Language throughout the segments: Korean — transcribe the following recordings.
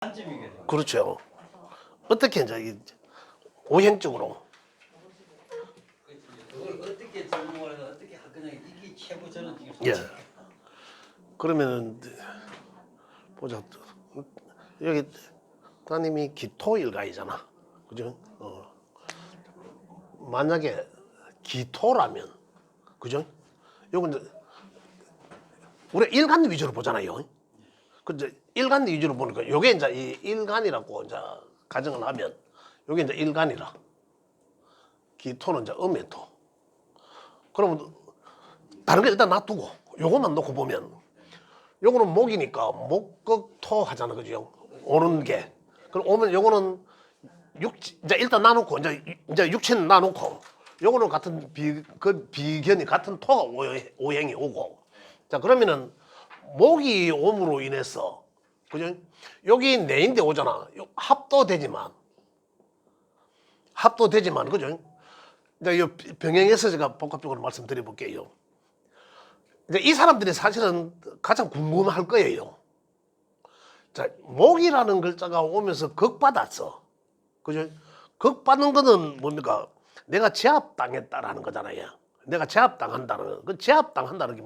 단점이겠죠. 그렇죠. 어떻게 이제 오행적으로 그걸 어떻게 적용을 해서 어떻게 할 거냐 이게 최고 저는 지금 예. 그러면은 보자. 여기 따님이 기토일가이잖아. 그죠? 만약에 기토라면 그죠? 요건 이제 우리 일간 위주로 보잖아요. 그 이제 일간 위주로 보니까 요게 이제 이 일간이라고 이제 가정을 하면 요게 이제 일간이라. 기토는 이제 음의 토. 그러면 다른 거 일단 놔두고 요것만 놓고 보면 요거는 목이니까 목극토 하잖아. 그죠? 오는 게. 그럼 오면 요거는 이제 일단 나놓고 이제 육체는 나놓고 요거는 같은 비견이 같은 토가 오행이 오고 자 그러면은 목이 옴으로 인해서 그죠? 여기 내인데 오잖아. 합도되지만 그죠? 이제 이 병행해서 제가 복합적으로 말씀드려 볼게요. 이제 이 사람들이 사실은 가장 궁금할 거예요. 자, 목이라는 글자가 오면서 극받았어. 그죠? 극받는 거는 뭡니까? 내가 제압당했다라는 거잖아요. 내가 제압당한다는 거. 그 제압당한다는 게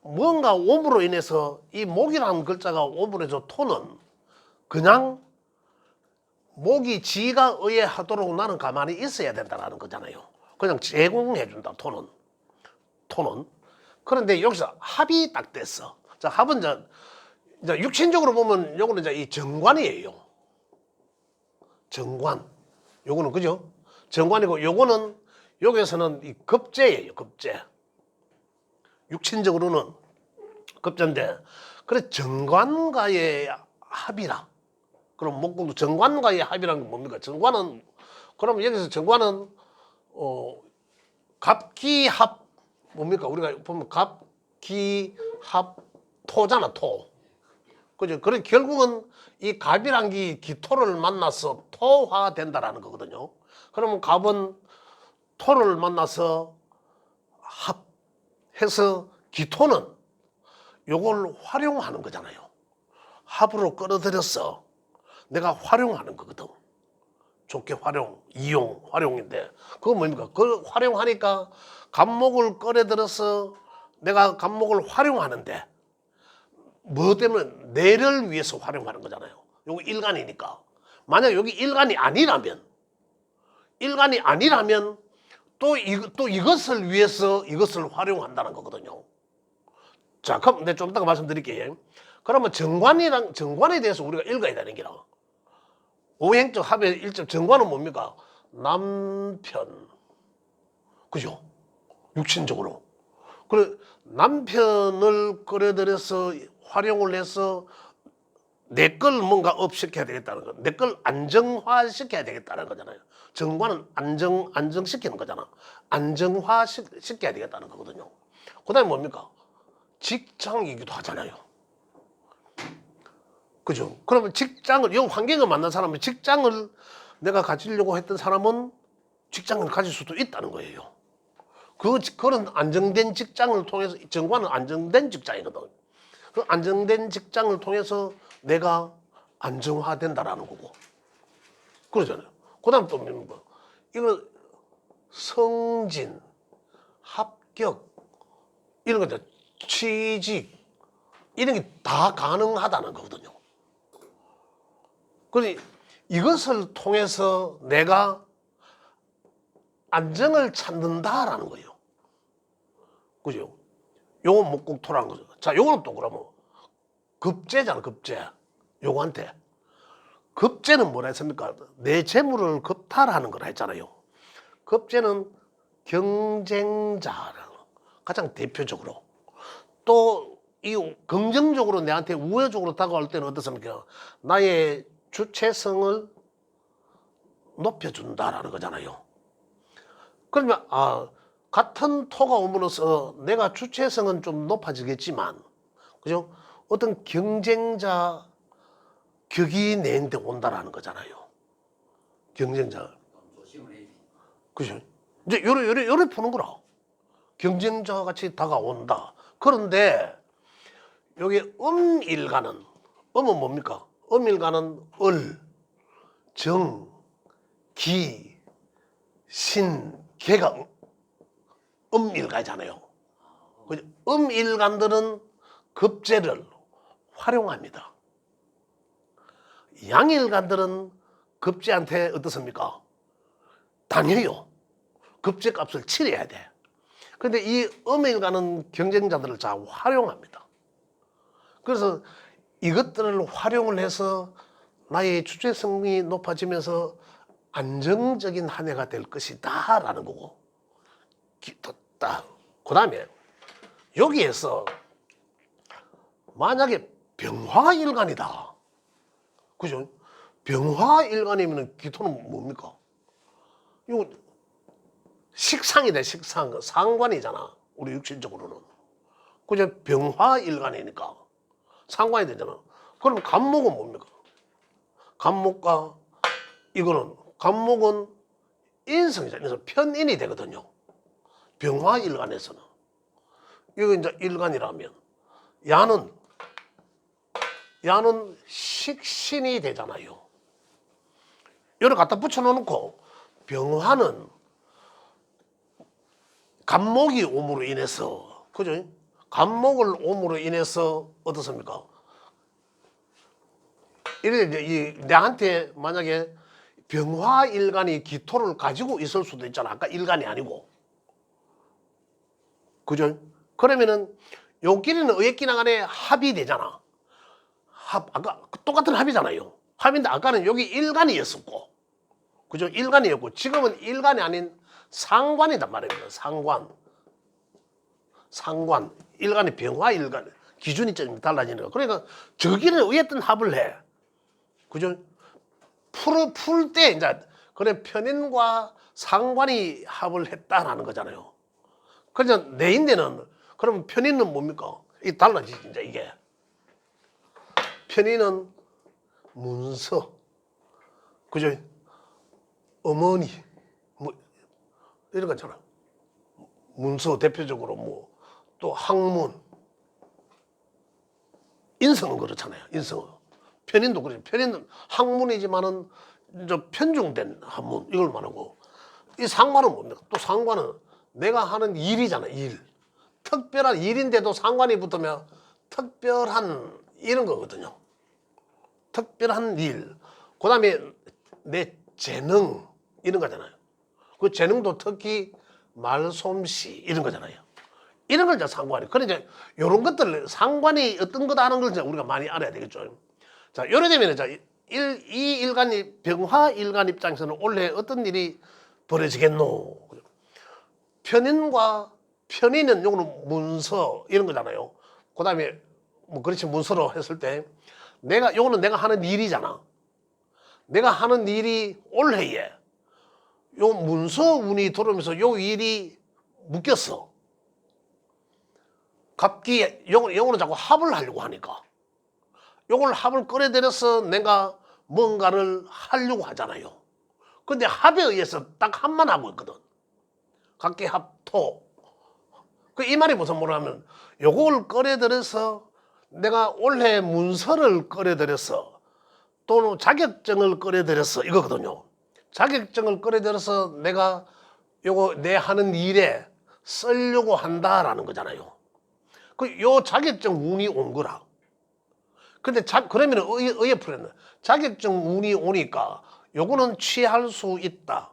뭔가 옴으로 인해서 이 목이라는 글자가 옴으로 해서 토는 그냥 목이 지가 의해하도록 나는 가만히 있어야 된다라는 거잖아요. 그냥 제공해 준다. 토는. 그런데 여기서 합이 딱 됐어. 자, 합은 이제 육신적으로 보면 요거는 이제 이 정관이에요. 정관. 요거는 그죠? 정관이고 요거는 여기서는 이 급제예요. 급제. 육신적으로는 급제인데 그래 정관과의 합이라. 그럼 목공도 정관과의 합이라는 게 뭡니까? 정관은 그럼 여기서 정관은 갑기합 뭡니까? 우리가 보면 갑기합 토잖아. 토. 그죠? 그래 결국은 이 갑이란 게 기토를 만나서 토화된다라는 거거든요. 그러면 갑은 토를 만나서 합해서 기토는 요걸 활용하는 거잖아요. 합으로 끌어들여서 내가 활용하는 거거든. 좋게 활용인데 그거 뭡니까? 그걸 활용하니까 갑목을 끌어들여서 내가 갑목을 활용하는데 뭐 때문에 뇌를 위해서 활용하는 거잖아요. 요거 일간이니까. 만약 여기 일간이 아니라면 또 이것을 위해서 이것을 활용한다는 거거든요. 자, 그럼 내가 좀 이따가 말씀드릴게요. 그러면 정관에 대해서 우리가 읽어야 되는 게라. 오행적 합의 일적 정관은 뭡니까? 남편. 그죠? 육신적으로. 그래 남편을 끌어들여서 활용을 해서 내 걸 뭔가 업시켜야 되겠다는 거. 내 걸 안정화시켜야 되겠다는 거잖아요. 정관은 안정시키는 거잖아. 안정화시켜야 되겠다는 거거든요. 그 다음에 뭡니까? 직장이기도 하잖아요. 그죠? 그러면 이 환경을 만난 사람은 직장을 내가 가지려고 했던 사람은 직장을 가질 수도 있다는 거예요. 그런 안정된 직장을 통해서 정관은 안정된 직장이거든. 그 안정된 직장을 통해서 내가 안정화된다라는 거고. 그러잖아요. 그 다음 또 뭡니까? 이거 성진, 합격, 이런 거 취직, 이런 게 다 가능하다는 거거든요. 그래서 이것을 통해서 내가 안정을 찾는다라는 거예요. 그죠? 요거 목국토라는 거죠. 자, 요거는 또 그러면 급제잖아, 급제. 요거한테. 급제는 뭐라 했습니까? 내 재물을 급탈하는 거라 했잖아요. 급제는 경쟁자라는 거. 가장 대표적으로. 또 이 긍정적으로 내한테 우회적으로 다가올 때는 어떻습니까? 나의 주체성을 높여준다라는 거잖아요. 그러면 같은 토가 오므로써 내가 주체성은 좀 높아지겠지만 그죠? 어떤 경쟁자 격이 내한테 온다라는 거잖아요. 경쟁자. 그죠? 이제 요래 푸는 거라. 경쟁자 같이 다가온다. 그런데 여기 음일간은 음은 뭡니까? 음일간은 을, 정, 기, 신, 개가 음일간이잖아요. 음일간들은 급제를 활용합니다. 양일간들은 급제한테 어떻습니까? 당해요. 급제값을 치러야 돼. 근데 이 음일간은 경쟁자들을 잘 활용합니다. 그래서 이것들을 활용을 해서 나의 주체성이 높아지면서 안정적인 한 해가 될 것이다 라는 거고, 그 다음에 여기에서 만약에 병화일간이다, 그죠? 병화일간이면 기토는 뭡니까? 이거 식상이다. 식상, 상관이잖아, 우리 육신적으로는. 그죠? 병화일간이니까 상관이 되잖아. 그럼 간목은 뭡니까? 간목과 이거는, 간목은 인성이잖아요. 그래서 편인이 되거든요. 병화일간에서는. 이거 이제 일간이라면 야는 식신이 되잖아요. 이걸 갖다 붙여놓고 병화는 간목이 옴으로 인해서, 그죠? 간목을 옴으로 인해서 어떻습니까? 이래 내한테 만약에 병화일간이 기토를 가지고 있을 수도 있잖아. 아까 일간이 아니고, 그죠? 그러면은 요끼리는 의끼나 간에 합이 되잖아. 아까 똑같은 합이잖아요. 합인데 아까는 여기 일간이었었고, 그죠? 일간이었고, 지금은 일간이 아닌 상관이단 말입니다. 상관. 일간이 병화일간. 기준이 좀 달라지는 거. 그러니까 저기는 어떤 합을 해. 그죠? 풀 때 이제 그래 편인과 상관이 합을 했다라는 거잖아요. 그래서 내인데는 그러면 편인은 뭡니까? 이 달라지지 이제 이게. 편인은 문서, 그죠? 어머니, 뭐 이런 거잖아. 문서 대표적으로 뭐 또 학문, 인성은 그렇잖아요. 인성은. 편인도 그래요. 편인은 학문이지만은 저 편중된 학문 이걸 말하고, 이 상관은 뭡니까? 또 상관은 내가 하는 일이잖아. 일. 특별한 일인데도 상관이 붙으면 특별한 이런 거거든요. 특별한 일. 그 다음에 내 재능 이런 거잖아요. 그 재능도 특히 말솜씨 이런 거잖아요. 이런 걸 이제 상관이. 그러니까 이런 것들 상관이 어떤 거다 하는 걸 이제 우리가 많이 알아야 되겠죠. 자, 요래 되면 이 일간이 병화일간 입장에서는 원래 어떤 일이 벌어지겠노? 편인과 편인은 요거는 문서 이런 거잖아요. 그다음에 뭐 그렇지 문서로 했을 때 요거는 내가 하는 일이잖아. 내가 하는 일이 올해에 요 문서 운이 들어오면서 요 일이 묶였어. 갑기 요거는 자꾸 합을 하려고 하니까 요걸 합을 끌어들여서 내가 뭔가를 하려고 하잖아요. 근데 합에 의해서 딱 합만 하고 있거든. 각기 합토. 이 말이 무슨 뭐냐면 요걸 끌어들여서 내가 올해 문서를 끌어들여서 또는 자격증을 끌어들여서 이거거든요. 자격증을 끌어들여서 내가 요거 내 하는 일에 쓰려고 한다라는 거잖아요. 요 자격증 운이 온 거라. 근데 그러면 의에 풀렸네. 자격증 운이 오니까 요거는 취할 수 있다.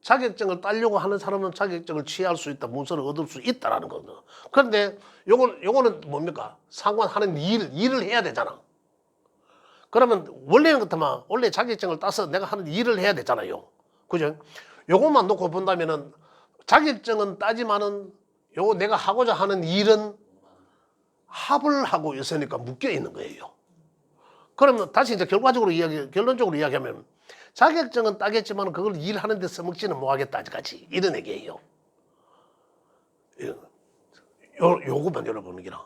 자격증을 따려고 하는 사람은 자격증을 취할 수 있다. 문서를 얻을 수 있다라는 거거든. 그런데 요거는 뭡니까? 상관하는 일을 해야 되잖아. 그러면 원래는 그렇다면 원래 자격증을 따서 내가 하는 일을 해야 되잖아요. 그죠? 요것만 놓고 본다면은 자격증은 따지만은 요거 내가 하고자 하는 일은 합을 하고 있으니까 묶여 있는 거예요. 그러면 다시 이제 결론적으로 이야기하면 자격증은 따겠지만 그걸 일하는 데 써먹지는 못하겠다 아직까지 이런 얘기예요. 요거만 열어보는 게라.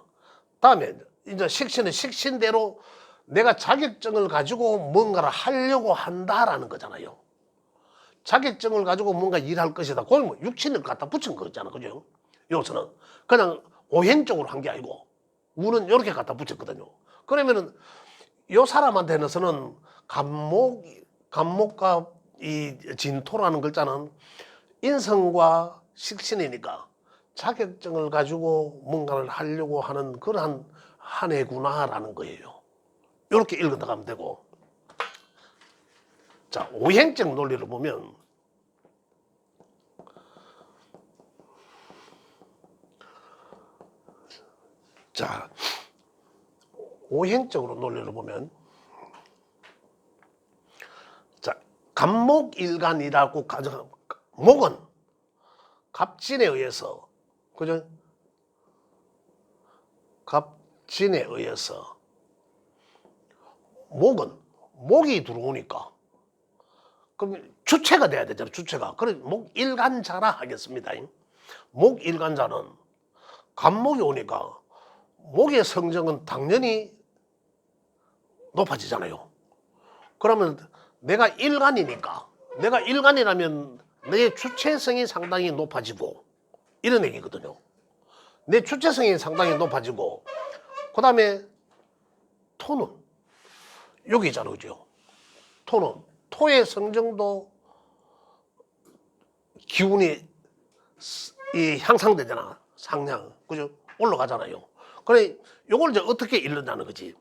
다음에 이제 식신은 식신대로 내가 자격증을 가지고 뭔가를 하려고 한다라는 거잖아요. 자격증을 가지고 뭔가 일할 것이다. 그걸 뭐 육신을 갖다 붙인 거잖아, 그죠? 여기서는 그냥 오행적으로 한 게 아니고 운은 이렇게 갖다 붙였거든요. 그러면은 요 사람한테는 간목과 이 진토라는 글자는 인성과 식신이니까 자격증을 가지고 뭔가를 하려고 하는 그러한 한 해구나라는 거예요. 이렇게 읽어나가면 되고, 자, 오행적 논리를 보면 자, 오행적으로 논리를 보면 자, 갑목일간이라고 가정, 목은 갑진에 의해서, 그죠? 갑진에 의해서 목이 들어오니까 그럼 주체가 돼야 되잖아요. 주체가. 그래 목일간자라 하겠습니다. 목일간자는 갑목이 오니까 목의 성정은 당연히 높아지잖아요. 그러면 내가 일간이라면 내 주체성이 상당히 높아지고 이런 얘기거든요. 내 주체성이 상당히 높아지고, 그 다음에 토는 여기 있잖아요. 그죠? 토는 토의 성정도 기운이 향상되잖아. 상향. 그죠? 올라가잖아요. 그래, 요걸 이제 어떻게 읽느냐는 거지.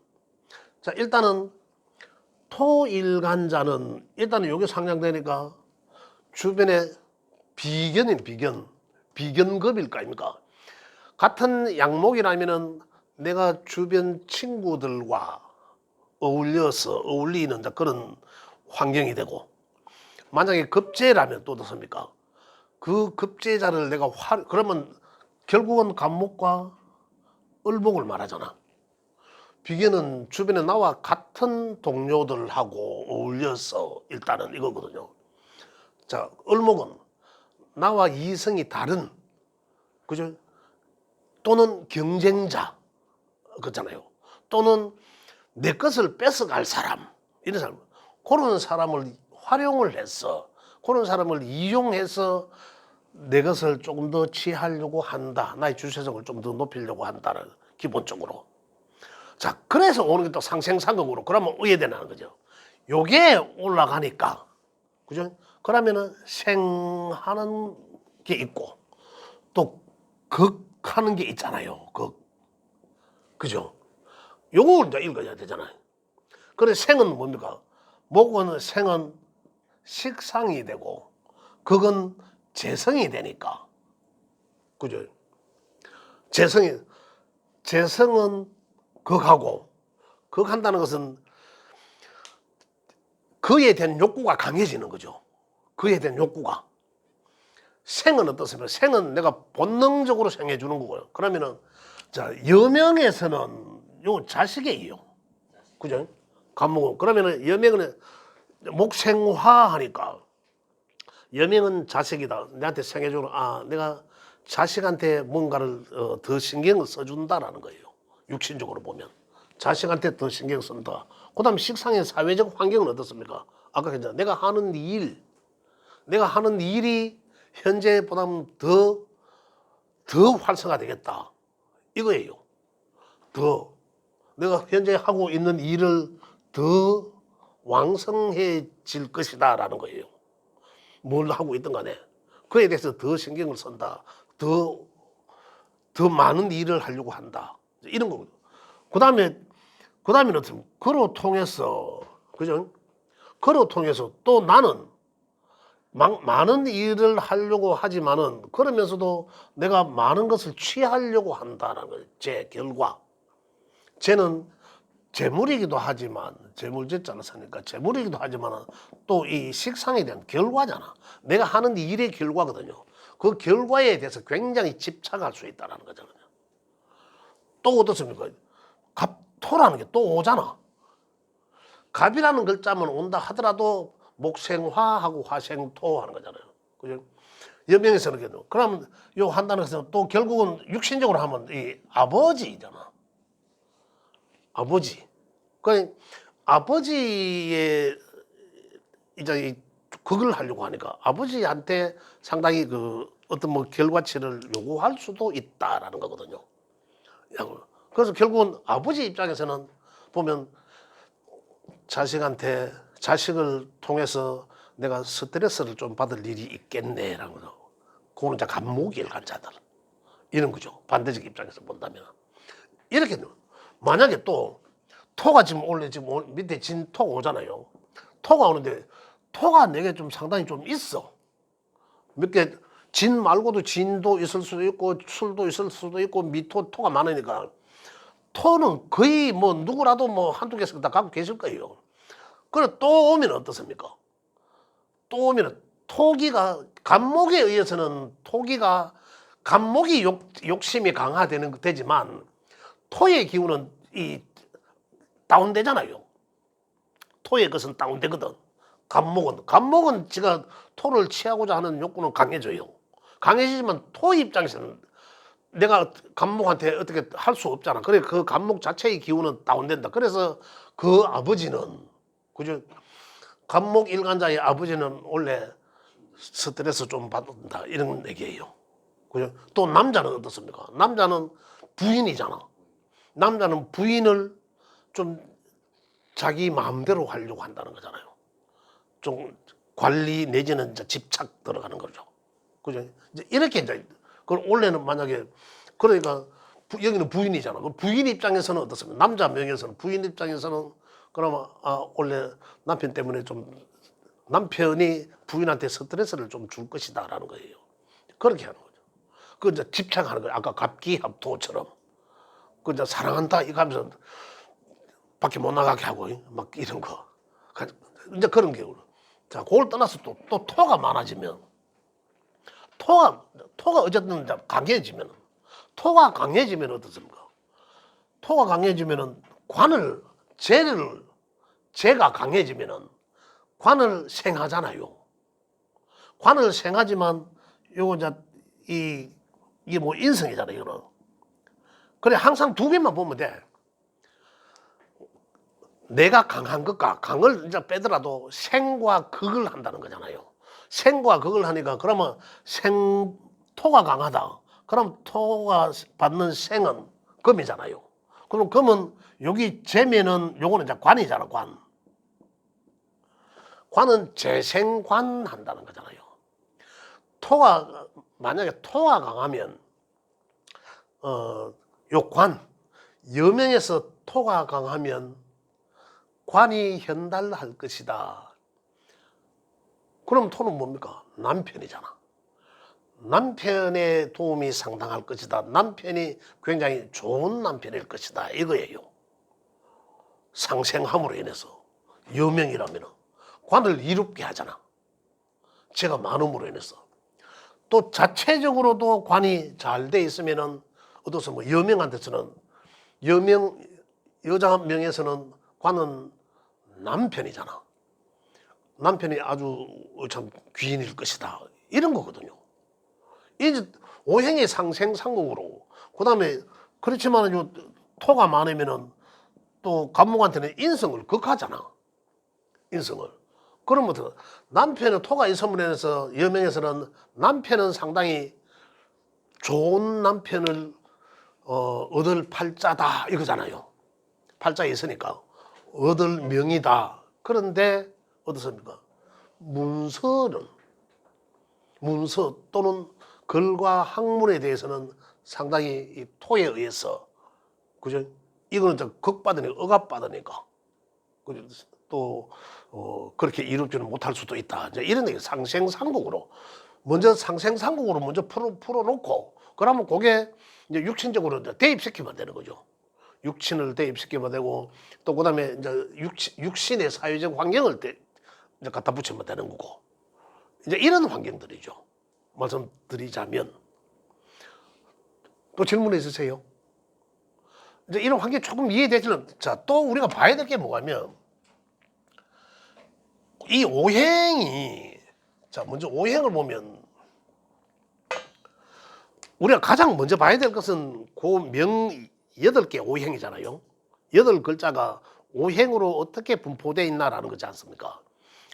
자, 일단은 토일간자는 일단은 요게 상향되니까 주변에 비견급일 거 아닙니까? 같은 양목이라면은 내가 주변 친구들과 어울리는 그런 환경이 되고, 만약에 급제라면 또 어떻습니까? 그 급제자를 내가 그러면 결국은 간목과 을목을 말하잖아. 비견은 주변에 나와 같은 동료들하고 어울려서 일단은 이거거든요. 자, 을목은 나와 이성이 다른, 그죠? 또는 경쟁자, 그렇잖아요. 또는 내 것을 뺏어갈 사람, 이런 사람, 그런 사람을 활용을 해서, 그런 사람을 이용해서 내 것을 조금 더 취하려고 한다. 나의 주체성을 좀 더 높이려고 한다는 기본적으로. 자, 그래서 오는 게 또 상생상극으로, 그러면 의해되는 거죠. 요게 올라가니까, 그죠? 그러면은 생하는 게 있고, 또 극하는 게 있잖아요. 그죠? 요걸 이제 읽어야 되잖아요. 그래, 생은 뭡니까? 목은 생은 식상이 되고, 극은 재성이 되니까. 그죠? 재성은 극하고, 극한다는 것은 그에 대한 욕구가 강해지는 거죠. 그에 대한 욕구가. 생은 어떻습니까? 생은 내가 본능적으로 생해주는 거고요. 그러면은, 자, 여명에서는 요 자식이에요. 그죠? 간목은. 그러면은 여명은 목생화 하니까, 여명은 자식이다. 내한테 생해주는, 내가 자식한테 뭔가를 더 신경을 써준다라는 거예요. 육신적으로 보면. 자식한테 더 신경 쓴다. 그 다음 식상의 사회적 환경은 어떻습니까? 아까 했잖아. 내가 하는 일이 현재보다는 더 활성화되겠다. 이거예요. 내가 현재 하고 있는 일을 더 왕성해질 것이다 라는 거예요. 뭘 하고 있든 간에 그에 대해서 더 신경을 쓴다. 더 많은 일을 하려고 한다. 이런 거거든요. 그 다음에는 어떻게 그로 통해서, 그죠? 그로 통해서 또 나는 많은 일을 하려고 하지만은 그러면서도 내가 많은 것을 취하려고 한다는 거예요. 제 결과. 쟤는 재물이기도 하지만, 재물제자를 쓰니까 재물이기도 하지만 또 이 식상에 대한 결과잖아. 내가 하는 일의 결과거든요. 그 결과에 대해서 굉장히 집착할 수 있다는 거잖아요. 또 어떻습니까? 갑토라는 게 또 오잖아. 갑이라는 글자만 온다 하더라도 목생화하고 화생토 하는 거잖아요. 그죠? 여명에서는 그래도. 그러면 요 한다는 것은 또 결국은 육신적으로 하면 이 아버지잖아. 아버지. 그 아버지의 이제 그걸 하려고 하니까 아버지한테 상당히 그 어떤 뭐 결과치를 요구할 수도 있다라는 거거든요. 그래서 결국은 아버지 입장에서는 보면 자식을 통해서 내가 스트레스를 좀 받을 일이 있겠네라는 거죠. 그거는 이제 간목일간자들 이런 거죠. 반대적 입장에서 본다면 이렇게 만약에 또 토가 지금 밑에 진 토가 오잖아요. 토가 오는데 토가 내게 좀 상당히 좀 있어. 몇 개 진 말고도 진도 있을 수도 있고 술도 있을 수도 있고 미토 토가 많으니까 토는 거의 뭐 누구라도 뭐 한두 개씩 다 갖고 계실 거예요. 그래 또 오면 어떻습니까? 또 오면 토기가 간목에 의해서는 토기가 간목이 욕심이 강화되는 되지만 토의 기운은 이 다운되잖아요. 토의 것은 다운되거든. 간목은 지가 토를 취하고자 하는 욕구는 강해져요. 강해지지만 토 입장에서는 내가 간목한테 어떻게 할 수 없잖아. 그래 그 간목 자체의 기운은 다운된다. 그래서 그 아버지는 그죠? 간목 일간자의 아버지는 원래 스트레스 좀 받는다 이런 얘기예요. 그죠? 또 남자는 어떻습니까? 남자는 부인이잖아. 남자는 부인을 좀 자기 마음대로 하려고 한다는 거잖아요. 좀 관리 내지는 이제 집착 들어가는 거죠. 그죠? 이제 이렇게 이제 그걸 원래는 만약에 그러니까 여기는 부인이잖아. 그 부인 입장에서는 어떻습니까? 남자 명예에서는 부인 입장에서는 그러면 원래 남편 때문에 좀 남편이 부인한테 스트레스를 좀 줄 것이다라는 거예요. 그렇게 하는 거죠. 그 이제 집착하는 거예요. 아까 갑기합토처럼. 그 이제 사랑한다 이거 하면서 밖에 못 나가게 하고 막 이런 거. 이제 그런 게. 자, 그걸 떠나서 또 토가 많아지면 토가 어쨌든 강해지면 토가 강해지면 어떻습니까? 토가 강해지면은 재가 강해지면은 관을 생하잖아요. 관을 생하지만 요거 이제 이게 뭐 인성이잖아요, 이거는. 그래 항상 두 개만 보면 돼. 내가 강한 것과 강을 이제 빼더라도 생과 극을 한다는 거잖아요. 생과 극을 하니까 그러면 토가 강하다. 그럼 토가 받는 생은 금이잖아요. 그럼 금은 여기 재면은 요거는 이제 관이잖아, 관. 관은 재생관 한다는 거잖아요. 만약에 토가 강하면 요 관, 여명에서 토가 강하면 관이 현달할 것이다. 그럼 토는 뭡니까? 남편이잖아. 남편의 도움이 상당할 것이다. 남편이 굉장히 좋은 남편일 것이다. 이거예요. 상생함으로 인해서. 여명이라면 관을 이롭게 하잖아. 제가 많음으로 인해서. 또 자체적으로도 관이 잘 돼 있으면은 어떠서 뭐 여명한테서는 여자 명에서는 관은 남편이잖아. 남편이 아주 참 귀인일 것이다. 이런 거거든요. 이제 오행의 상생상극으로. 그 다음에 그렇지만 토가 많으면은 또 간목한테는 인성을 극하잖아. 인성을. 그러면 남편의 토가 있음으로 인해서 여명에서는 남편은 상당히 좋은 남편을 얻을 팔자다 이거잖아요. 팔자에 있으니까 얻을 명이다. 그런데 어떻습니까? 문서 또는 글과 학문에 대해서는 상당히 이 토에 의해서 그죠? 이거는 극받으니까 억압받으니까 그죠? 또 그렇게 이루지는 못할 수도 있다. 이제 이런 얘기 상생상극으로 먼저 풀어놓고 그러면 그게 이제 육신적으로 이제 대입시키면 되는 거죠. 육신을 대입시키면 되고 또 그다음에 이제 육신의 사회적 환경을 이제 갖다 붙이면 되는 거고 이제 이런 환경들이죠. 말씀드리자면 또 질문 있으세요? 이제 이런 환경이 조금 이해되지는 자, 또 우리가 봐야 될 게 뭐냐면 이 오행이 자, 먼저 오행을 보면 우리가 가장 먼저 봐야 될 것은 그 8개 오행이잖아요. 8글자가 오행으로 어떻게 분포되어 있나라는 거지 않습니까?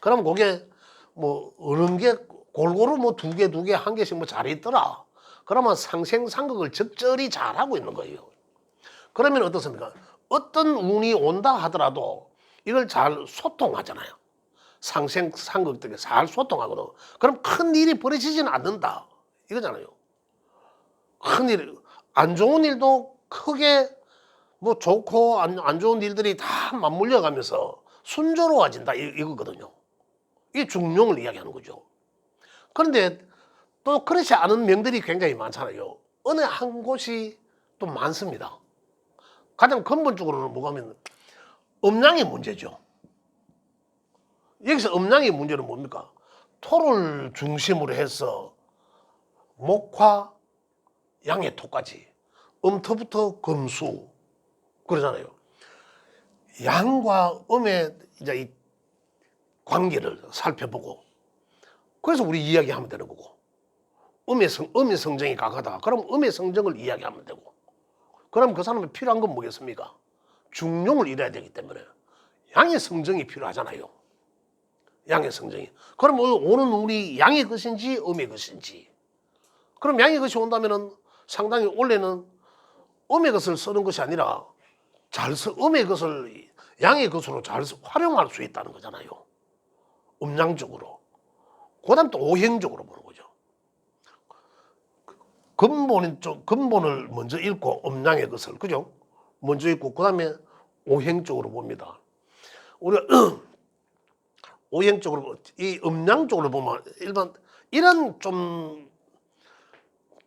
그러면 그게 뭐 어느 게 골고루 뭐 2개, 1개씩 뭐 잘 있더라. 그러면 상생상극을 적절히 잘하고 있는 거예요. 그러면 어떻습니까? 어떤 운이 온다 하더라도 이걸 잘 소통하잖아요. 상생상극들이 잘 소통하거든. 그럼 큰 일이 벌어지지는 않는다 이거잖아요. 큰 일, 안 좋은 일도 크게 뭐 좋고 안 좋은 일들이 다 맞물려 가면서 순조로워진다 이거거든요. 이게 중용을 이야기하는 거죠. 그런데 또 그렇지 않은 명들이 굉장히 많잖아요. 어느 한 곳이 또 많습니다. 가장 근본적으로는 뭐가 하면 음양의 문제죠. 여기서 음양의 문제는 뭡니까? 토를 중심으로 해서 목화, 양의 토까지 음토부터 금수 그러잖아요. 양과 음의 이제 이 관계를 살펴보고 그래서 우리 이야기하면 되는 거고 음의 성정이 강하다. 그럼 음의 성정을 이야기하면 되고 그럼 그 사람이 필요한 건 뭐겠습니까? 중용을 이뤄야 되기 때문에 양의 성정이 필요하잖아요. 양의 성정이. 그럼 오는 우리 양의 것인지 음의 것인지. 그럼 양의 것이 온다면은 상당히 원래는 음의 것을 쓰는 것이 아니라 음의 것을 양의 것으로 잘 활용할 수 있다는 거잖아요. 음양적으로. 그다음 또 오행적으로 보는 거죠. 근본을 먼저 읽고 음양의 것을 그죠? 먼저 읽고 그다음에 오행적으로 봅니다. 우리가 오행적으로 이 음양적으로 보면 일반 이런 좀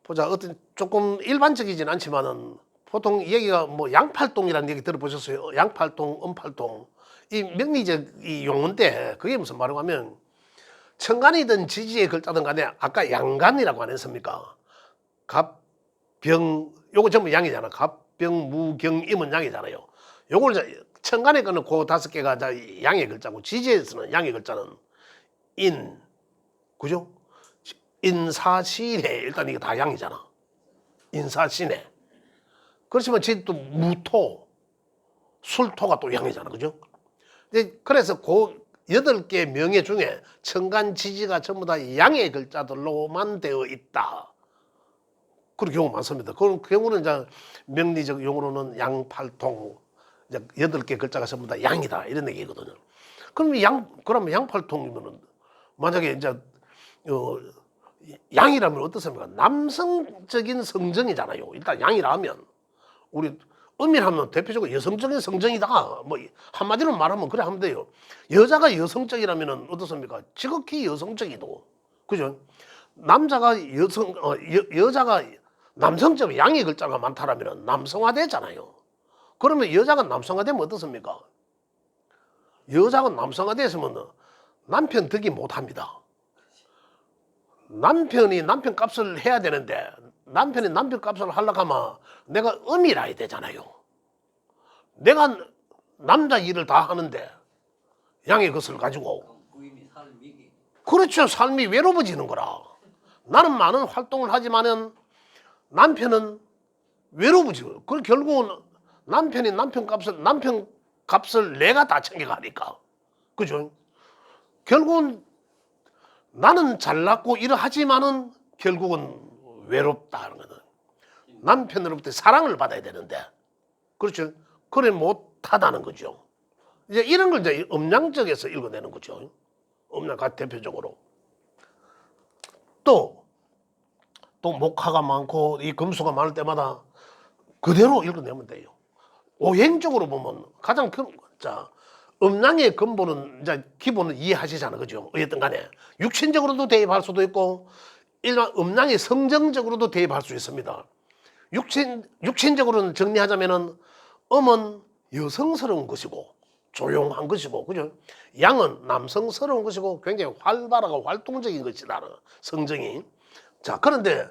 보자 어떤 조금 일반적이진 않지만은 보통 얘기가 뭐 양팔동이라는 얘기 들어보셨어요? 양팔동, 음팔동 이 명리적 이 용어인데 그게 무슨 말이냐고 하면 천간이든 지지의 글자든 간에 아까 양간이라고 안 했습니까? 갑, 병, 요거 전부 양이잖아. 갑, 병, 무, 경, 임은 양이잖아요. 요걸 천간에 거는 그 5개가 다 양의 글자고 지지에서는 양의 글자는 인, 그죠? 인사신해 일단 이게 다 양이잖아. 인사신해. 그렇지만 또 무토, 술토가 또 양이잖아, 그죠? 그래서 그 8개 명예 중에 천간 지지가 전부 다 양의 글자들로만 되어 있다. 그런 경우 많습니다. 그런 경우는 이제 명리적 용어로는 양팔통, 이제 8개 글자가 전부 다 양이다 이런 얘기거든요. 그러면 양팔통이면은 만약에 이제 양이라면 어떻습니까? 남성적인 성정이잖아요. 일단 양이라면 우리 음이라면 대표적으로 여성적인 성정이다. 뭐 한마디로 말하면 그래 하면 돼요. 여자가 여성적이라면 어떻습니까? 지극히 여성적이도 그죠? 남자가 여자가 남성적 양의 글자가 많다라면 남성화되잖아요. 그러면 여자가 남성화되면 어떻습니까? 여자가 남성화됐으면 남편 덕이 못합니다. 남편이 남편 값을 해야 되는데 남편이 남편 값을 하려고 하면 내가 음이라 해야 되잖아요. 내가 남자 일을 다 하는데 양의 것을 가지고 부인이 삶이 그렇죠. 삶이 외로워지는 거라. 나는 많은 활동을 하지만은 남편은 외로워지고 그 결국은 남편이 남편 값을 내가 다 챙겨가니까 그죠? 결국은 나는 잘났고 이러하지만은 결국은 외롭다는 거는 남편으로부터 사랑을 받아야 되는데 그렇죠? 그래 못하다는 거죠. 이제 이런 걸 이제 음양적에서 읽어내는 거죠. 음양가 대표적으로 또 목화가 많고 이 금수가 많을 때마다 그대로 읽어내면 돼요. 오행적으로 보면 가장 자 음양의 근본은 이제 기본은 이해하시잖아요, 그죠? 어쨌든 간에 육신적으로도 대입할 수도 있고 일반 음양의 성정적으로도 대입할 수 있습니다. 육신적으로는 정리하자면은 음은 여성스러운 것이고 조용한 것이고 그죠? 양은 남성스러운 것이고 굉장히 활발하고 활동적인 것이다 성정이. 자 그런데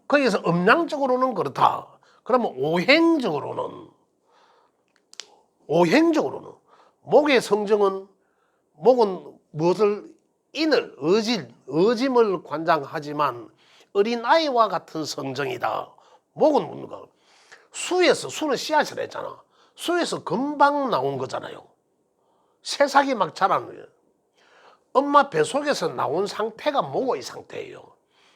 거기서 음양적으로는 그렇다. 그러면 오행적으로는 목의 성정은 목은 무엇을 인을 어짐을 관장하지만 어린아이와 같은 성정이다. 목은 뭡니까? 수는 씨앗이라 했잖아. 수에서 금방 나온 거잖아요. 새싹이 막 자라는 거예요. 엄마 뱃속에서 나온 상태가 목의 상태예요.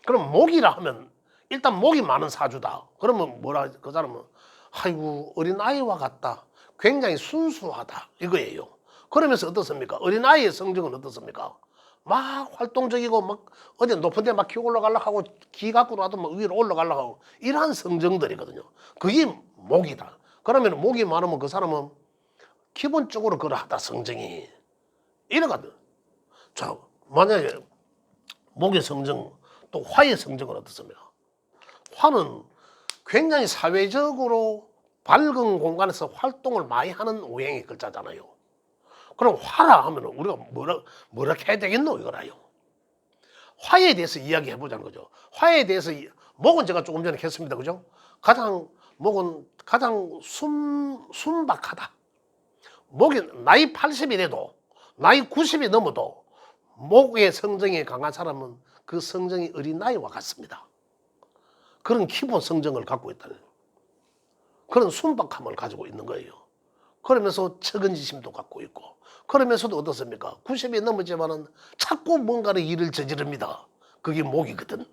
그럼 목이라 하면 일단 목이 많은 사주다. 그러면 뭐라 그 사람은 아이고 어린아이와 같다. 굉장히 순수하다 이거예요. 그러면서 어떻습니까? 어린아이의 성정은 어떻습니까? 막 활동적이고 막 어디 높은 데 막 기어 올라가려고 하고 기 갖고 나도 막 위로 올라가려고 하고 이러한 성정들이거든요. 그게 목이다. 그러면 목이 많으면 그 사람은 기본적으로 그러하다 성정이 이래거든. 자, 만약에 목의 성정 또 화의 성정은 어떻습니까? 화는 굉장히 사회적으로 밝은 공간에서 활동을 많이 하는 오행의 글자잖아요. 그럼 화라 하면 우리가 뭐라 해야 되겠노 이거라요. 화에 대해서 이야기해 보자는 거죠. 화에 대해서 목은 제가 조금 전에 했습니다. 그죠? 목은 가장 순박하다. 목이 나이 80이라도 나이 90이 넘어도 목의 성정이 강한 사람은 그 성정이 어린아이와 같습니다. 그런 기본 성정을 갖고 있다는 그런 순박함을 가지고 있는 거예요. 그러면서 측은지심도 갖고 있고 그러면서도 어떻습니까? 90이 넘었지만은 자꾸 뭔가를 일을 저지릅니다. 그게 목이거든.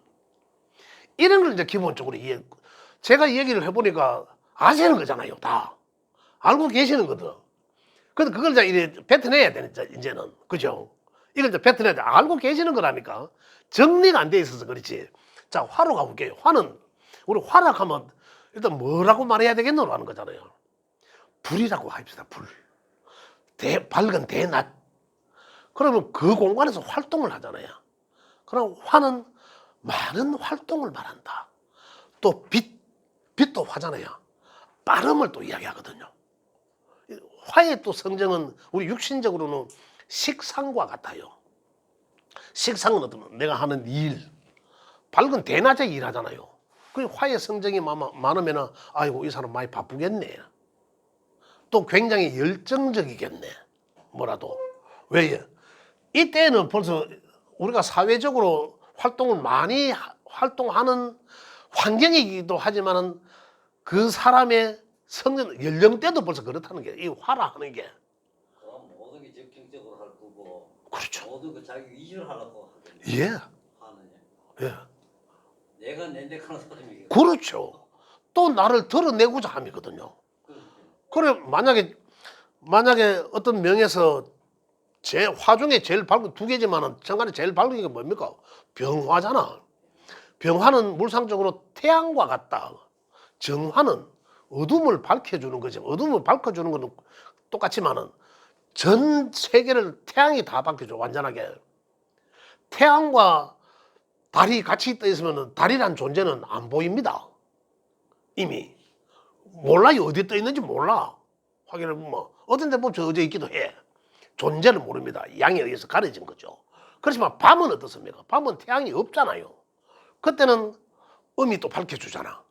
이런 걸 이제 기본적으로 제가 얘기를 해보니까 아시는 거잖아요. 다 알고 계시는 거든. 근데 그걸 이제 뱉어내야 되는 이제는 그죠? 이걸 이제 뱉어내야 돼. 알고 계시는 거라니까 정리가 안 돼 있어서 그렇지. 자, 화로 가볼게요. 화는 우리 화락하면 일단 뭐라고 말해야 되겠노라는 거잖아요. 불이라고 합시다. 불. 밝은 대낮. 그러면 그 공간에서 활동을 하잖아요. 그럼 화는 많은 활동을 말한다. 또 빛도 화잖아요. 빠름을 또 이야기하거든요. 화의 또 성정은 우리 육신적으로는 식상과 같아요. 식상은 어떤 내가 하는 일, 밝은 대낮에 일하잖아요. 그 화의 성정이 많으면 아이고 이 사람 많이 바쁘겠네. 또 굉장히 열정적이겠네. 뭐라도. 왜? 이때는 벌써 우리가 사회적으로 활동을 많이 활동하는 환경이기도 하지만은 그 사람의 성전 연령대도 벌써 그렇다는 게 이 화라 하는 게. 모든 게 적극적으로 할 거고. 그렇죠. 모든 거 자기 위주로 하려고 하거든요. 예. 하느냐. 예. 내가 내색하는 사람이. 그렇죠. 또 나를 드러내고자 함이거든요. 그래 만약에 어떤 명에서 화 중에 제일 밝은 두 개지만은 정간에 제일 밝은 게 뭡니까? 병화잖아. 병화는 물상적으로 태양과 같다. 정화는 어둠을 밝혀주는 거죠. 어둠을 밝혀주는 거는 똑같지만은 전 세계를 태양이 다 밝혀줘 완전하게. 태양과 달이 같이 있다 있으면은 달이란 존재는 안 보입니다. 이미 몰라요. 어디에 떠 있는지 몰라. 확인해 보면 어떤 데 보면 저어져 있기도 해. 존재를 모릅니다. 양에 의해서 가려진 거죠. 그렇지만 밤은 어떻습니까? 밤은 태양이 없잖아요. 그때는 음이 또 밝혀주잖아.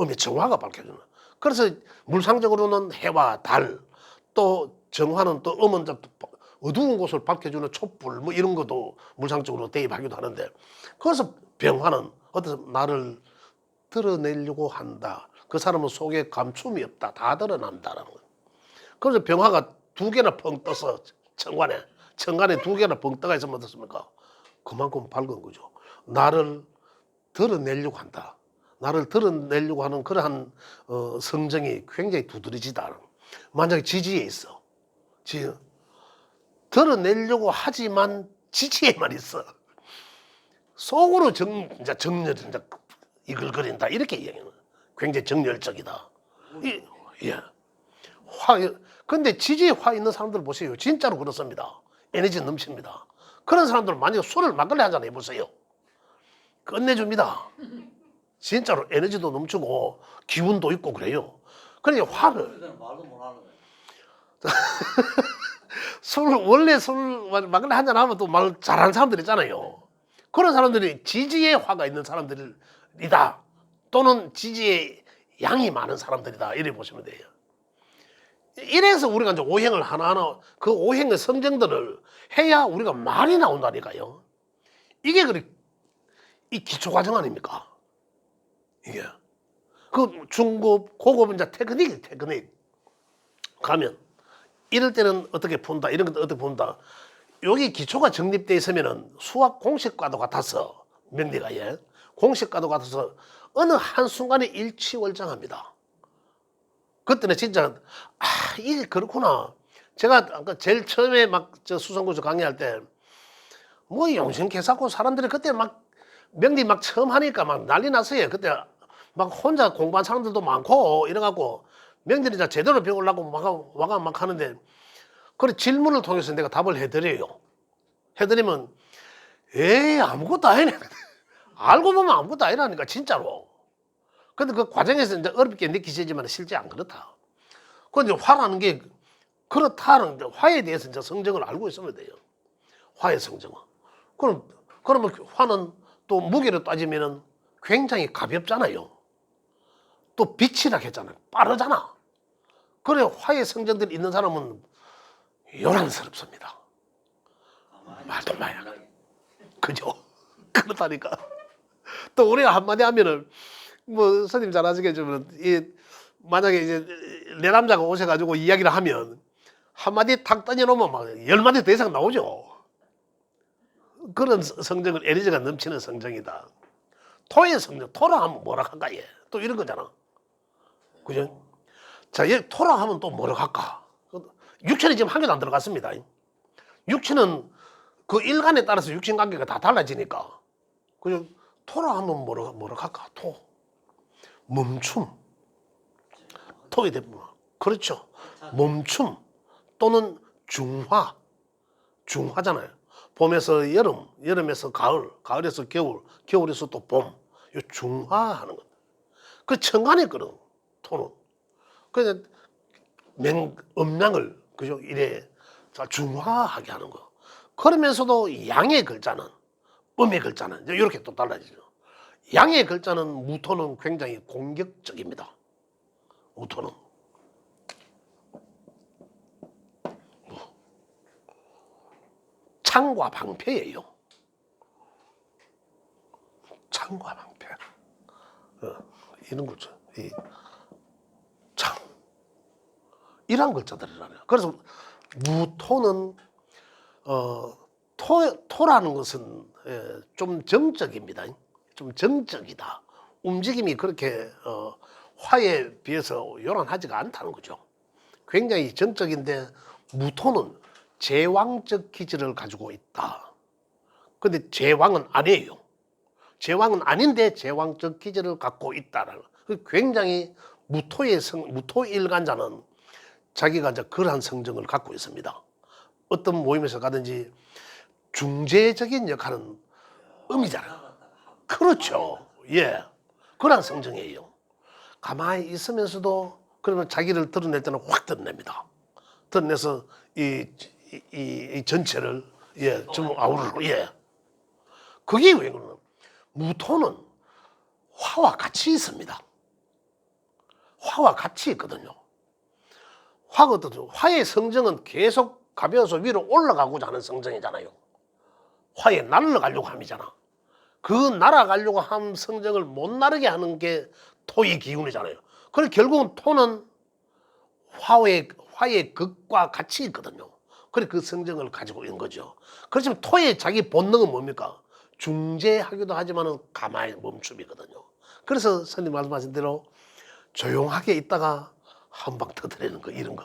음이 정화가 밝혀주는. 그래서 물상적으로는 해와 달, 또 정화는 또 음은 어두운 곳을 밝혀주는 촛불 뭐 이런 것도 물상적으로 대입하기도 하는데, 그래서 병화는 어떤 나를 드러내려고 한다. 그 사람은 속에 감춤이 없다. 다 드러난다라는 거예요. 그래서 병화가 두 개나 펑 떠서 천간에 두 개나 펑 떠가 있으면 어떻습니까? 그만큼 밝은 거죠. 나를 드러내려고 한다. 나를 드러내려고 하는 그러한 성정이 굉장히 두드러지다. 만약에 지지에 있어. 드러내려고 하지만 지지에만 있어. 속으로 정열, 이글거린다. 이렇게 이야기하는 거예요. 굉장히 정열적이다. 예. 근데 지지에 화 있는 사람들 보세요. 진짜로 그렇습니다. 에너지 넘칩니다. 그런 사람들은 만약에 술을 막걸리 한잔 해보세요. 끝내줍니다. 진짜로 에너지도 넘치고 기운도 있고 그래요. 그러니까 화를 말도 못 하는 거예요. 원래 술 막걸리 한잔 하면 또 말 잘하는 사람들 있잖아요. 그런 사람들이 지지에 화가 있는 사람들이다. 또는 지지에 양이 많은 사람들이다. 이래 보시면 돼요. 이래서 우리가 이제 오행을 하나하나 그 오행의 성정들을 해야 우리가 말이 나온다니까요. 이게 이 기초 과정 아닙니까? 이게 그 중급, 고급 이제 테크닉 가면 이럴 때는 어떻게 푼다, 이런 것도 어떻게 푼다. 여기 기초가 정립되어 있으면은 수학 공식과도 같아서 명리가 공식과도 같아서 어느 한 순간에 일치월장합니다. 그때는 진짜 이게 그렇구나. 제가 아까 제일 처음에 막 저 수성구에서 강의할 때 뭐 용신 개사고 사람들이 그때 막 명리 막 처음 하니까 막 난리 났어요. 그때 막 혼자 공부한 사람들도 많고 이래갖고 명들이 다 제대로 배우려고 막 하는데 그래 질문을 통해서 내가 답을 해드려요. 해드리면 에이 아무것도 아니네. 알고 보면 아무것도 아니라니까 진짜로. 근데 그 과정에서 이제 어렵게 느끼시지만 실제 안 그렇다. 그런데 화라는 게 그렇다는 화에 대해서 이제 성정을 알고 있으면 돼요. 화의 성정은. 그러면 화는 또 무게로 따지면은 굉장히 가볍잖아요. 또 빛이라 했잖아요. 빠르잖아. 그래 화의 성정들이 있는 사람은 요란스럽습니다. 말도 마야. 그죠? 그렇다니까. 또 우리가 한마디 하면은 뭐 선생님 잘 아시겠지만 만약에 이제 내 남자가 오셔가지고 이야기를 하면 한마디 탁 던져놓으면 막 10마디 더 이상 나오죠. 그런 성정을 에너지가 넘치는 성정이다. 토의 성정, 토라 하면 뭐라 할까 얘. 또 이런 거잖아. 그죠? 자, 얘 토라 하면 또 뭐라 할까? 육체는 지금 한 개도 안 들어갔습니다. 육체는 그 일간에 따라서 육신 관계가 다 달라지니까. 그죠? 토라 하면 뭐라 할까? 토. 멈춤. 토에 대부분. 그렇죠. 멈춤 또는 중화. 중화잖아요. 봄에서 여름, 여름에서 가을, 가을에서 겨울, 겨울에서 또 봄. 요 중화하는 것. 그 천간에 거든 토는. 그래서 음양을 그죠 이래 중화하게 하는 거. 그러면서도 양의 글자는 음의 글자는 이제 이렇게 또 달라지죠. 양의 글자는 무토는 굉장히 공격적입니다. 무토는 창과 방패예요. 창과 방패. 이런 거죠. 이 창. 이런 글자들이라네요. 그래서 무토는 토라는 것은 좀 정적입니다. 좀 정적이다. 움직임이 그렇게 화에 비해서 요란하지가 않다는 거죠. 굉장히 정적인데 무토는 제왕적 기질을 가지고 있다. 근데 제왕은 아니에요. 제왕은 아닌데 제왕적 기질을 갖고 있다라는. 굉장히 무토 일간자는 자기가 이제 그러한 성정을 갖고 있습니다. 어떤 모임에서 가든지 중재적인 역할은 음이잖아요. 그렇죠. 예. 그러한 성정이에요. 가만히 있으면서도 그러면 자기를 드러낼 때는 확 드러냅니다. 드러내서 이 전체를 좀 아우르고 그게 왜 그러나? 무토는 화와 같이 있습니다. 화와 같이 있거든요. 화의 성정은 계속 가벼워서 위로 올라가고자 하는 성정이잖아요. 화에 날아가려고 함이잖아. 그 날아가려고 한 성정을 못 나르게 하는 게 토의 기운이잖아요. 그래서 결국은 토는 화의 극과 같이 있거든요. 그래서 그 성정을 가지고 있는 거죠. 그렇지만 토의 자기 본능은 뭡니까? 중재하기도 하지만은 가만히 멈춤이거든요. 그래서 선생님 말씀하신 대로 조용하게 있다가 한 방 터뜨리는 거 이런 거.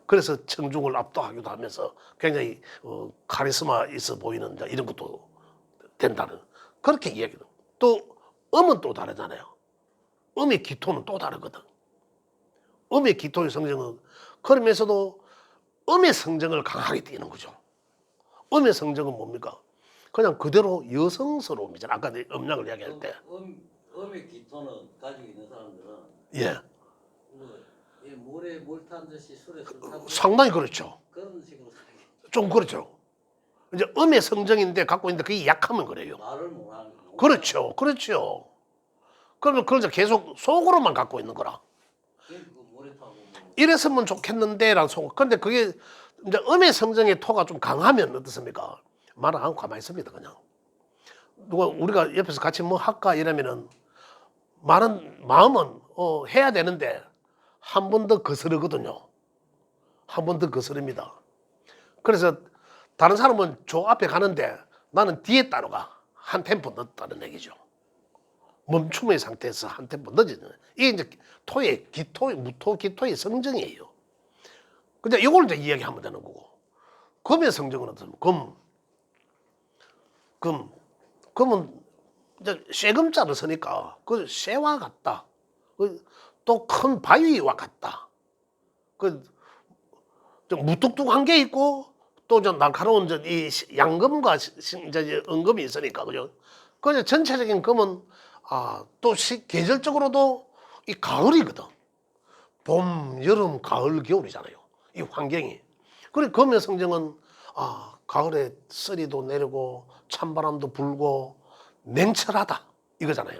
그래서 청중을 압도하기도 하면서 굉장히 카리스마 있어 보이는 이런 것도 된다는 그렇게 이야기는. 또 음은 또 다르잖아요. 음의 기토는 또 다르거든. 음의 기토의 성정은 그러면서도 음의 성정을 강하게 띄는 거죠. 음의 성정은 뭡니까? 그냥 그대로 여성스러움이잖아. 아까 내 음량을 이야기할 때. 음의 기토는 가지고 있는 사람들은 예. 이 물에 물 탄 듯이 술에 술 타고 상당히 그렇죠. 그런 식으로 살게. 좀 그렇죠. 이제 음의 성정인데 갖고 있는데 그게 약하면 그래요. 말을 못하는 거. 그렇죠. 그렇죠. 그러면 그걸 이제 계속 속으로만 갖고 있는 거라. 그 물에 타고 뭐. 이랬으면 좋겠는데라는 속. 근데 그게 이제 음의 성정의 토가 좀 강하면 어떻습니까? 말을 안 하고 가만히 있습니다. 그냥. 누가 우리가 옆에서 같이 뭐 할까 이러면은 마음은 해야 되는데 한 번 더 거스르거든요. 한 번 더 거스릅니다. 그래서 다른 사람은 저 앞에 가는데 나는 뒤에 따라가. 한 템포 늦다는 얘기죠. 멈춤의 상태에서 한 템포 늦어지는. 이게 이제 무토 기토의 성정이에요. 근데 이걸 이제 이야기하면 되는 거고. 금의 성정은 어떤 금은 이제 쇠금자를 쓰니까 그 쇠와 같다. 또 큰 바위와 같다. 좀 무뚝뚝한 게 있고 또 좀 날카로운 이 양금과 이제 은금이 있으니까 그죠. 그 전체적인 금은 또 계절적으로도 이 가을이거든. 봄, 여름, 가을, 겨울이잖아요. 이 환경이. 그리고 금의 성정은 가을에 쓰리도 내리고 찬바람도 불고 냉철하다 이거잖아요.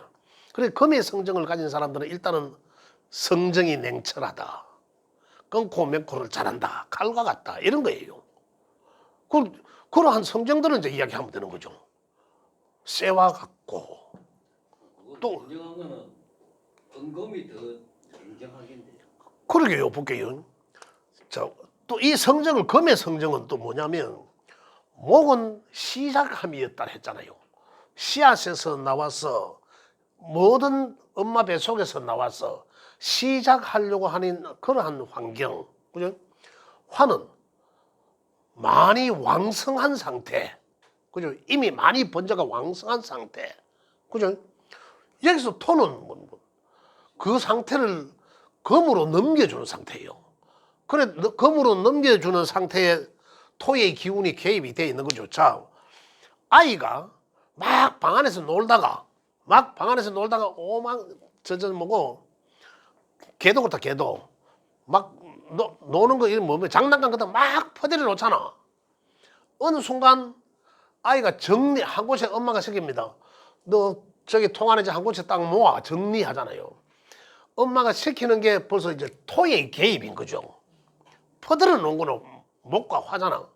그래서 금의 성정을 가진 사람들은 일단은 성정이 냉철하다. 끊고 맺고를 잘한다. 칼과 같다. 이런 거예요. 그러한 성정들은 이제 이야기하면 되는 거죠. 쇠와 같고. 또 굉장한 거는 은검이 더 굉장하겠네요. 그러게요. 볼게요. 또 이 성정을 금의 성정은 또 뭐냐면 목은 시작함이었다 했잖아요. 씨앗에서 나와서 모든 엄마 배 속에서 나와서 시작하려고 하는 그러한 환경. 그죠? 화는 많이 왕성한 상태. 그죠? 이미 많이 번져가 왕성한 상태. 그죠? 여기서 토는 그 상태를 금으로 넘겨주는 상태예요. 그래, 금으로 넘겨주는 상태에 토의 기운이 개입이 되어 있는 거죠. 자, 아이가 막 방 안에서 놀다가 오만 뭐고 개도 그렇다. 개도 막 노는 거 이런 뭐 장난감 같은 막 퍼들여 놓잖아. 어느 순간 아이가 한 곳에 엄마가 시킵니다. 너 저기 통 안에 한 곳에 딱 모아 정리하잖아요. 엄마가 시키는 게 벌써 이제 토의 개입인 거죠. 퍼들어 놓은 거는 목과 화잖아.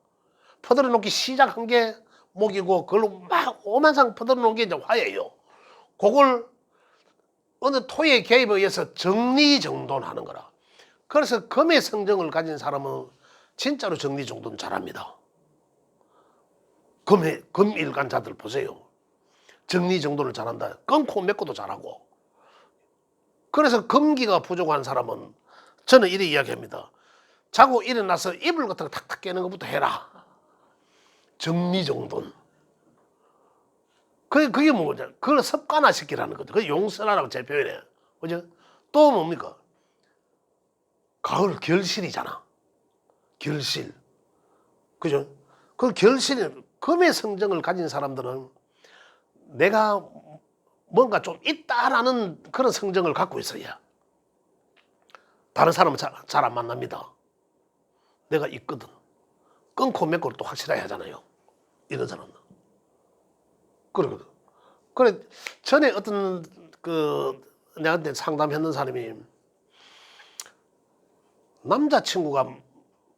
퍼들어 놓기 시작한 게 목이고 그걸로 막 오만상 퍼들어 놓은 게 이제 화예요. 그걸 어느 토의 개입에 의해서 정리정돈하는 거라. 그래서 금의 성정을 가진 사람은 진짜로 정리정돈 잘합니다. 금일간자들 보세요. 정리정돈을 잘한다. 끊고 맺고도 잘하고. 그래서 금기가 부족한 사람은 저는 이렇게 이야기합니다. 자고 일어나서 이불 같은 거 탁탁 깨는 것부터 해라. 정리정돈. 그게 뭐냐? 그걸 습관화시키라는 거죠. 그게 용서라라고 제 표현해. 그죠? 또 뭡니까? 가을 결실이잖아. 결실. 그죠? 그 결실, 금의 성정을 가진 사람들은 내가 뭔가 좀 있다라는 그런 성정을 갖고 있어야 다른 사람은 잘 안 만납니다. 내가 있거든. 끊고 맺고를 또 확실하게 하잖아요. 이런 사람은. 그러거든. 그래, 전에 어떤 내한테 상담했는 사람이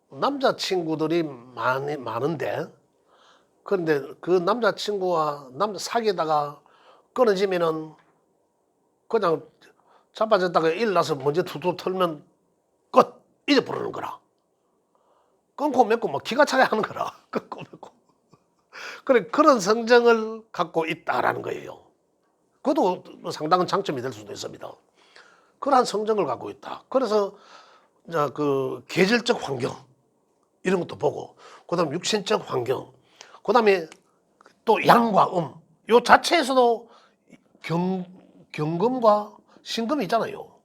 남자친구들이 많은데, 그런데 그 남자친구와 사귀다가 끊어지면은 그냥 자빠졌다가 일어나서 먼저 투투 털면 끝! 잊어버리는 거라. 끊고 맺고 막 기가 차게 하는 거라. 끊고 맺고. 그래, 그런 성정을 갖고 있다라는 거예요. 그것도 상당한 장점이 될 수도 있습니다. 그러한 성정을 갖고 있다. 그래서 그 계절적 환경 이런 것도 보고, 그다음 육신적 환경, 그다음에 또 양과 요 자체에서도 경금과 신금이 있잖아요.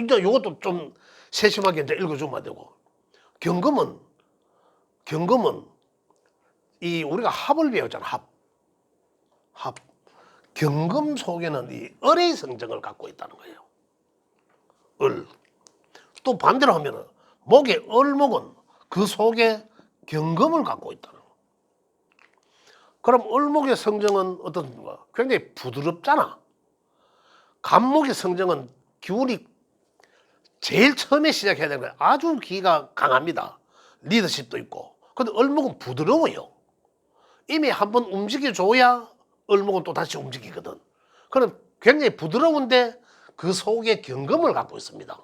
이제 이것도 좀 세심하게 이제 읽어주면 되고, 경금은 이 우리가 합을 배우잖아. 합. 경금 속에는 이 을의 성정을 갖고 있다는 거예요. 을. 또 반대로 하면은 목의 을목은 그 속에 경금을 갖고 있다는 거예요. 그럼 을목의 성정은 어떻습니까? 굉장히 부드럽잖아. 간목의 성정은 기운이 제일 처음에 시작해야 되는 거예요. 아주 기가 강합니다. 리더십도 있고. 근데 을목은 부드러워요. 이미 한번 움직여줘야 을목은 또 다시 움직이거든. 그럼 굉장히 부드러운데 그 속에 경금을 갖고 있습니다.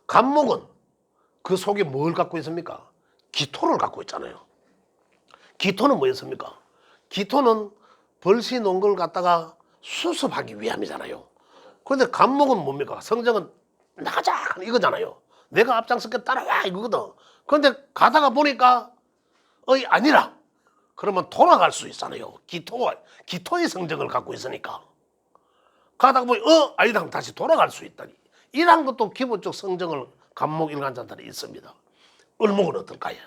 간목은 그 속에 뭘 갖고 있습니까? 기토를 갖고 있잖아요. 기토는 뭐였습니까? 기토는 벌시 놓은 걸 갖다가 수습하기 위함이잖아요. 그런데 간목은 뭡니까? 성정은 나가자 이거잖아요. 내가 앞장서게 따라와 이거거든. 근데 가다가 보니까 아니라 그러면 돌아갈 수 있잖아요. 기토의 성정을 갖고 있으니까 가다가 보니 아니다 다시 돌아갈 수 있다니. 이런 것도 기본적 성정을 간목일간자들이 있습니다. 을목은 어떨까요?